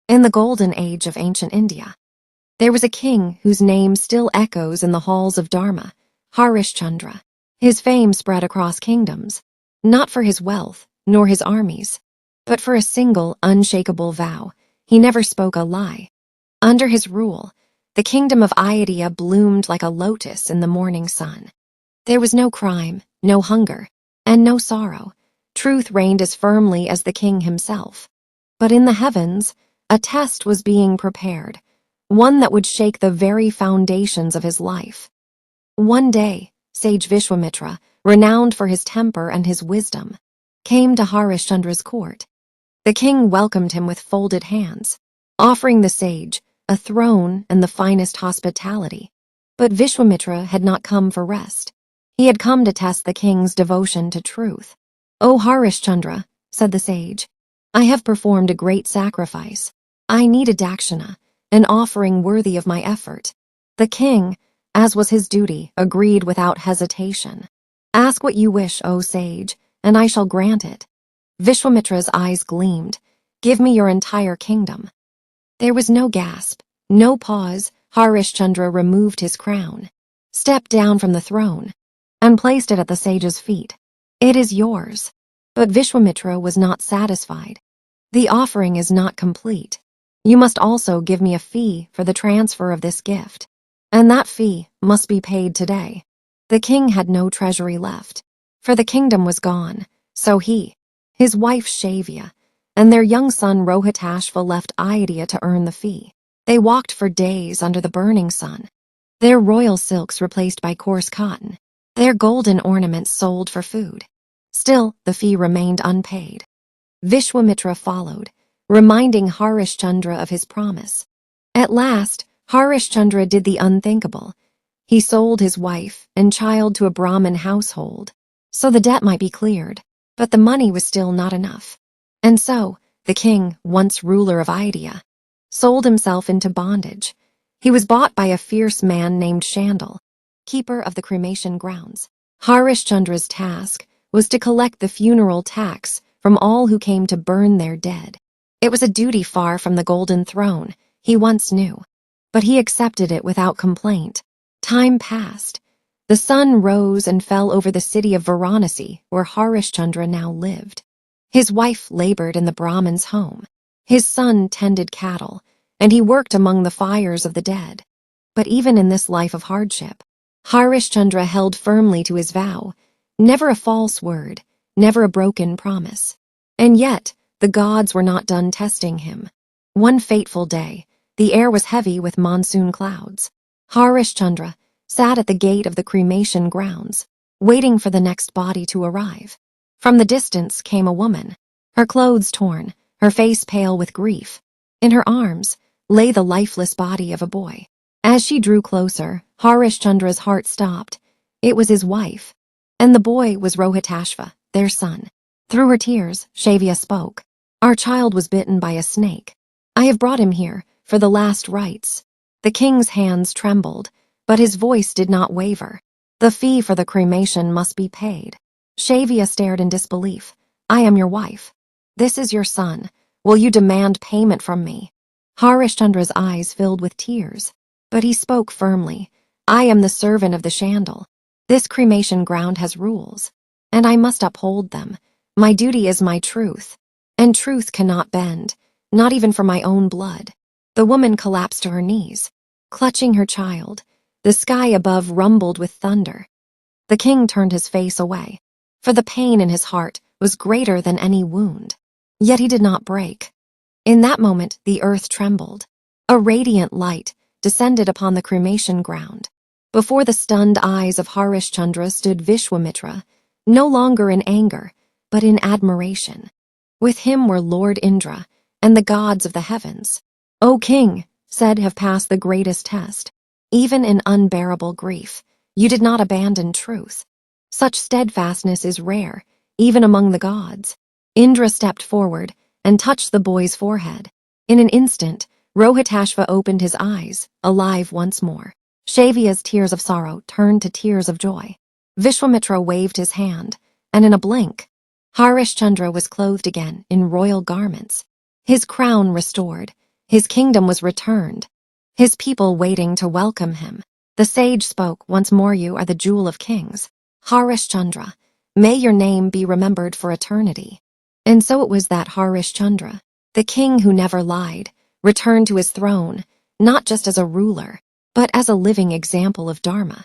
In the golden age of ancient India, there was a king whose name still echoes in the halls of Dharma, Harishchandra. His fame spread across kingdoms, not for his wealth nor his armies, but for a single, unshakable vow. He never spoke a lie. Under his rule, the kingdom of Ayodhya bloomed like a lotus in the morning sun. There was no crime, no hunger, and no sorrow. Truth reigned as firmly as the king himself. But in the heavens, a test was being prepared, one that would shake the very foundations of his life. One day, sage Vishwamitra, renowned for his temper and his wisdom, came to Harishchandra's court. The king welcomed him with folded hands, offering the sage a throne and the finest hospitality. But Vishwamitra had not come for rest. He had come to test the king's devotion to truth. "O Harishchandra," said the sage, "I have performed a great sacrifice. I need a dakshina, an offering worthy of my effort." The king, as was his duty, agreed without hesitation. "Ask what you wish, O sage, and I shall grant it." Vishwamitra's eyes gleamed. "Give me your entire kingdom." There was no gasp, no pause. Harishchandra removed his crown, stepped down from the throne, and placed it at the sage's feet. "It is yours." But Vishwamitra was not satisfied. "The offering is not complete. You must also give me a fee for the transfer of this gift, and that fee must be paid today." The king had no treasury left, for the kingdom was gone, so he, his wife Shavya, and their young son Rohitashva left Ayodhya to earn the fee. They walked for days under the burning sun, their royal silks replaced by coarse cotton, their golden ornaments sold for food. Still, the fee remained unpaid. Vishwamitra followed, reminding Harishchandra of his promise. At last, Harishchandra did the unthinkable. He sold his wife and child to a Brahmin household, so the debt might be cleared, but the money was still not enough. And so, the king, once ruler of Ayodhya, sold himself into bondage. He was bought by a fierce man named Shandal, keeper of the cremation grounds. Harishchandra's task was to collect the funeral tax from all who came to burn their dead. It was a duty far from the golden throne he once knew, but he accepted it without complaint. Time passed. The sun rose and fell over the city of Varanasi, where Harishchandra now lived. His wife labored in the Brahmin's home. His son tended cattle, and he worked among the fires of the dead. But even in this life of hardship, Harishchandra held firmly to his vow, never a false word, never a broken promise. And yet, the gods were not done testing him. One fateful day, the air was heavy with monsoon clouds. Harishchandra sat at the gate of the cremation grounds, waiting for the next body to arrive. From the distance came a woman, her clothes torn, her face pale with grief. In her arms lay the lifeless body of a boy. As she drew closer, Harishchandra's heart stopped. It was his wife, and the boy was Rohitashva, their son. Through her tears, Shavya spoke. "Our child was bitten by a snake. I have brought him here for the last rites." The king's hands trembled, but his voice did not waver. "The fee for the cremation must be paid." Shavya stared in disbelief. "I am your wife. This is your son. Will you demand payment from me?" Harishchandra's eyes filled with tears, but he spoke firmly. "I am the servant of the Shandal. This cremation ground has rules, and I must uphold them. My duty is my truth, and truth cannot bend, not even for my own blood." The woman collapsed to her knees, clutching her child. The sky above rumbled with thunder. The king turned his face away, for the pain in his heart was greater than any wound. Yet he did not break. In that moment, the earth trembled. A radiant light descended upon the cremation ground. Before the stunned eyes of Harishchandra stood Vishwamitra, no longer in anger, but in admiration. With him were Lord Indra and the gods of the heavens. "O king," said, "have passed the greatest test. Even in unbearable grief, you did not abandon truth. Such steadfastness is rare, even among the gods." Indra stepped forward and touched the boy's forehead. In an instant, Rohitashva opened his eyes, alive once more. Shavya's tears of sorrow turned to tears of joy. Vishwamitra waved his hand, and in a blink, Harishchandra was clothed again in royal garments, his crown restored, His kingdom was returned, his people waiting to welcome him. The sage spoke once more. You are the jewel of kings. Harishchandra, may your name be remembered for eternity. And so it was that Harishchandra, the king who never lied, returned to his throne, not just as a ruler, but as a living example of Dharma.